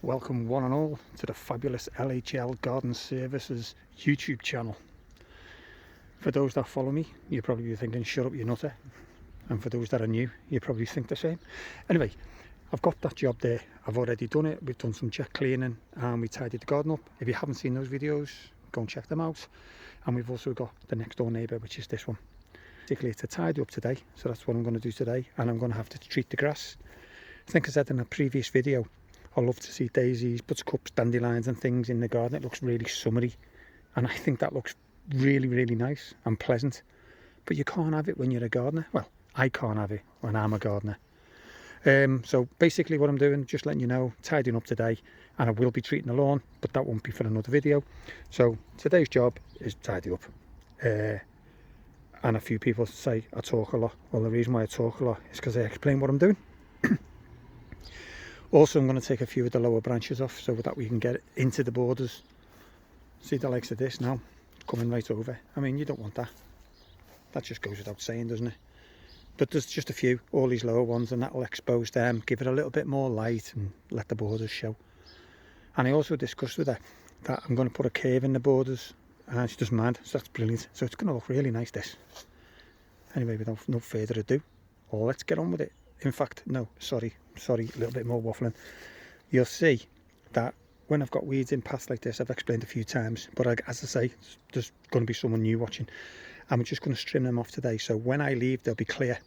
Welcome one and all to the fabulous LHL Garden Services YouTube channel. For those that follow me, you're probably thinking, shut up you nutter. And for those that are new, you probably think the same. Anyway, I've got that job there. I've already done it. We've done some jet cleaning and we tidied the garden up. If you haven't seen those videos, go and check them out. And we've also got the next door neighbour, which is this one. Particularly to tidy up today, so that's what I'm going to do today. And I'm going to have to treat the grass. I think I said in a previous video, I love to see daisies, buttercups, dandelions and things in the garden. It looks really summery and I think that looks really nice and pleasant, but you can't have it when you're a gardener. Well, I can't have it when I'm a gardener. So basically what I'm doing, just letting you know, tidying up today, and I will be treating the lawn, but that won't be for another video. So today's job is tidy up. And a few people say I talk a lot. Well, the reason why I talk a lot is because I explain what I'm doing. Also, I'm going to take a few of the lower branches off so that we can get into the borders. See the likes of this now, coming right over. I mean, you don't want that. That just goes without saying, doesn't it? But there's just a few, all these lower ones, and that'll expose them, give it a little bit more light and let the borders show. And I also discussed with her that I'm going to put a curve in the borders, and she doesn't mind, so that's brilliant. So it's going to look really nice, this. Anyway, without no further ado, let's get on with it. In fact, no, sorry, a little bit more waffling. You'll see that when I've got weeds in paths like this, I've explained a few times, but as I say, there's going to be someone new watching. I'm just going to trim them off today, so when I leave, they'll be clear.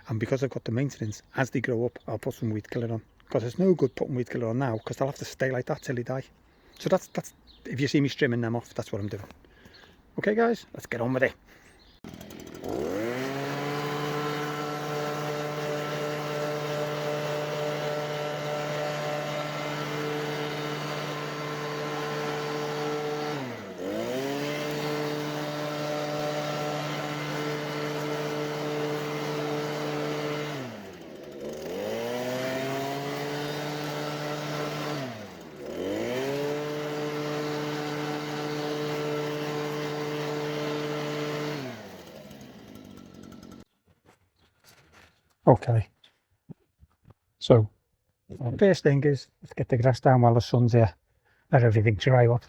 And because I've got the maintenance, as they grow up, I'll put some weed killer on. Because it's no good putting weed killer on now, because they'll have to stay like that till they die. So that's if you see me trimming them off, that's what I'm doing. Okay, guys, let's get on with it. Okay, so first thing is, let's get the grass down while the sun's here, let everything dry up.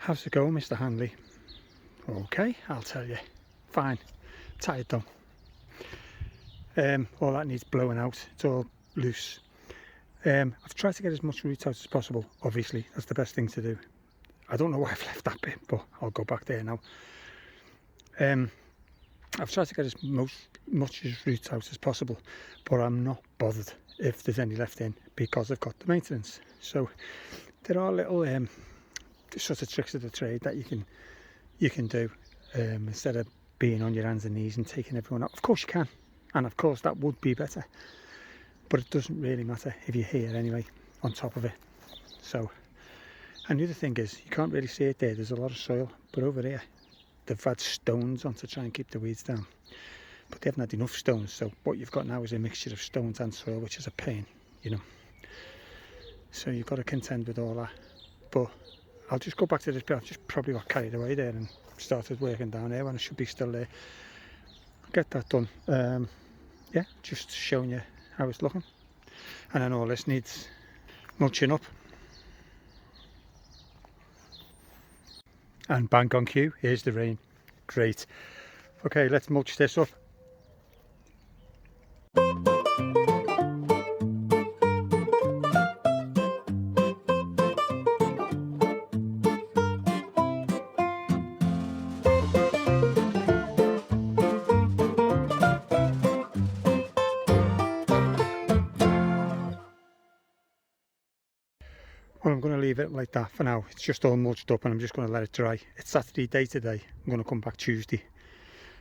How's it going, Mr. Hanley? Okay, I'll tell you. Fine. tied down. All that needs blowing out, it's all loose. I've tried to get as much roots out as possible, obviously, that's the best thing to do. I don't know why I've left that bit, but I'll go back there now. I've tried to get as much roots out as possible, but I'm not bothered if there's any left in because I've got the maintenance. So there are little sort of tricks of the trade that you can do instead of being on your hands and knees and taking everyone out. Of course you can, and of course that would be better, but it doesn't really matter if you're here anyway on top of it. So, and the other thing is, you can't really see it there, there's a lot of soil, but over here they've had stones on to try and keep the weeds down, but they haven't had enough stones, so what you've got now is a mixture of stones and soil, which is a pain, you know. So you've got to contend with all that. But I'll just go back to this bit. I've just probably got carried away there and started working down here when I should be still there. Get that done. Yeah, just showing you how it's looking. And then all this needs mulching up. And bang on cue, here's the rain. Great. Okay, let's mulch this up. Well, I'm going to leave it like that for now. It's just all mulched up and I'm just going to let it dry. It's Saturday day today. I'm going to come back Tuesday.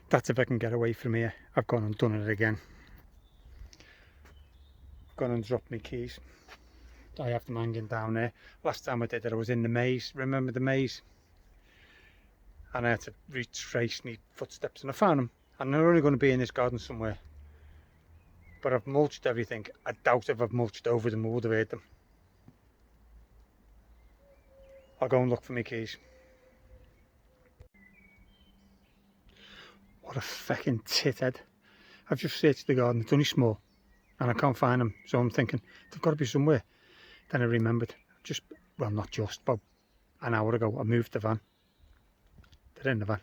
That's if I can get away from here. I've gone and done it again. Gone and dropped my keys. I have them hanging down there. Last time I did it, I was in the maze. Remember the maze? And I had to retrace my footsteps and I found them. And they're only going to be in this garden somewhere. But I've mulched everything. I doubt if I've mulched over them, I would have heard them. I'll go and look for my keys. What a fucking tithead. I've just searched the garden, it's only small and I can't find them, so I'm thinking they've got to be somewhere. Then I remembered, well, not just, about an hour ago I moved the van. They're in the van.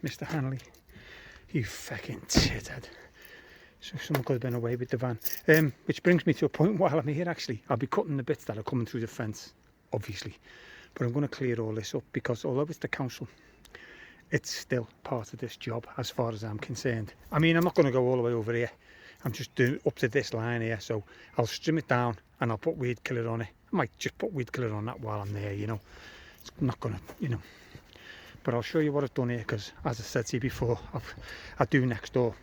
Mr. Hanley, you fucking tithead. So someone could have been away with the van. Which brings me to a point while I'm here actually. I'll be cutting the bits that are coming through the fence, obviously. But I'm going to clear all this up because although it's the council, it's still part of this job as far as I'm concerned. I mean, I'm not going to go all the way over here. I'm just doing up to this line here. So I'll trim it down and I'll put weed killer on it. I might just put weed killer on that while I'm there, you know. It's not going to, you know. But I'll show you what I've done here because, as I said to you before, I do next door.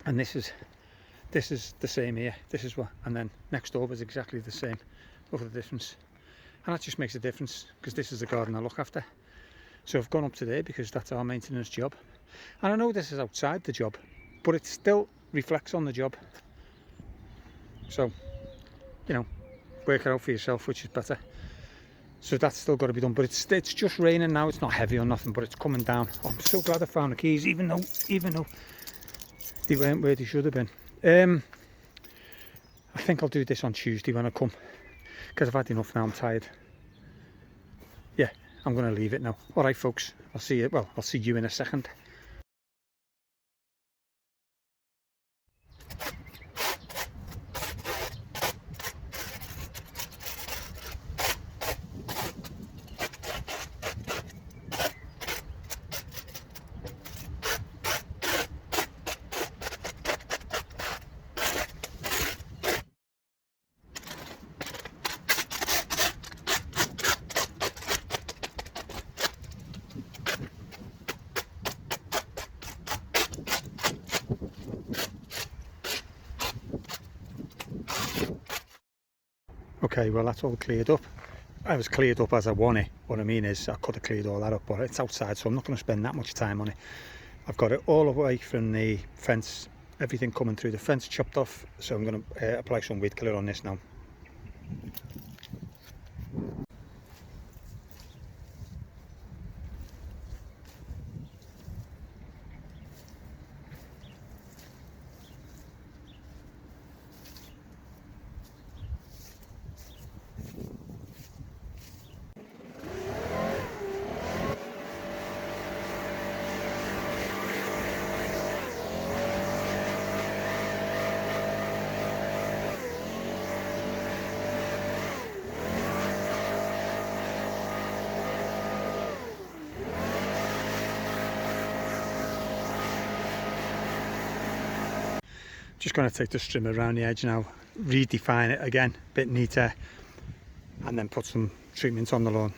And this is the same here. This is what, and then next door was exactly the same. Look at the difference. And that just makes a difference because this is the garden I look after. So I've gone up to there because that's our maintenance job. And I know this is outside the job, but it still reflects on the job. So, you know, work it out for yourself, which is better. So that's still got to be done, but it's just raining now. It's not heavy or nothing, but it's coming down. Oh, I'm so glad I found the keys, even though they weren't where they should have been. I think I'll do this on Tuesday when I come because I've had enough now. I'm tired. Yeah, I'm going to leave it now. All right, folks. I'll see you. Well, I'll see you in a second. Okay, well that's all cleared up. I was cleared up as I want it. What I mean is I could have cleared all that up, but it's outside, so I'm not going to spend that much time on it. I've got it all away from the fence, everything coming through the fence chopped off, so I'm going to apply some weed killer on this now. Just going to take the trim around the edge now, redefine it again, a bit neater, and then put some treatment on the lawn.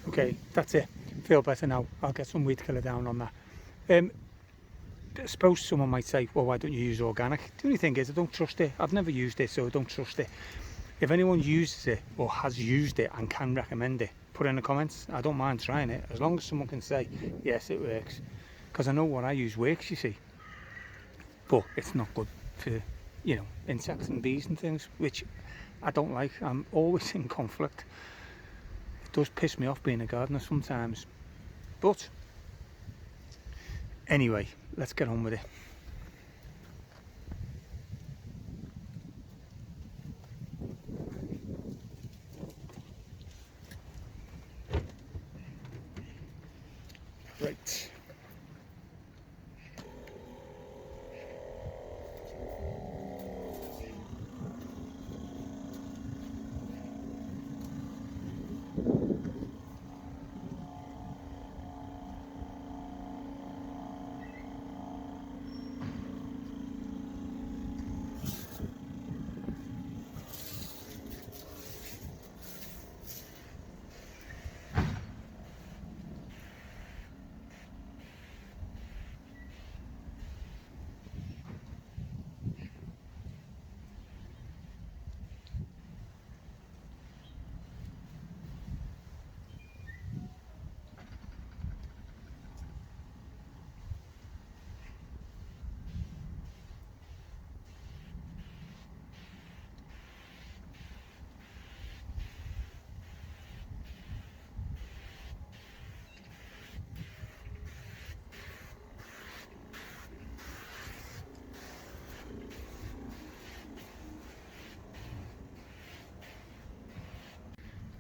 Okay, that's it. Feel better now. I'll get some weed killer down on that. I suppose someone might say, well, why don't you use organic? The only thing is, I don't trust it. I've never used it, so I don't trust it. If anyone uses it or has used it and can recommend it, put in the comments. I don't mind trying it, as long as someone can say, yes, it works. Because I know what I use works, you see. But it's not good for, you know, insects and bees and things, which I don't like. I'm always in conflict. Does piss me off being a gardener sometimes, but anyway, let's get on with it. Right.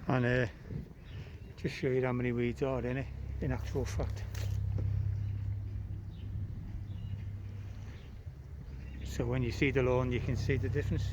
And just show you how many weeds are in it, in actual fact. So when you see the lawn, you can see the difference.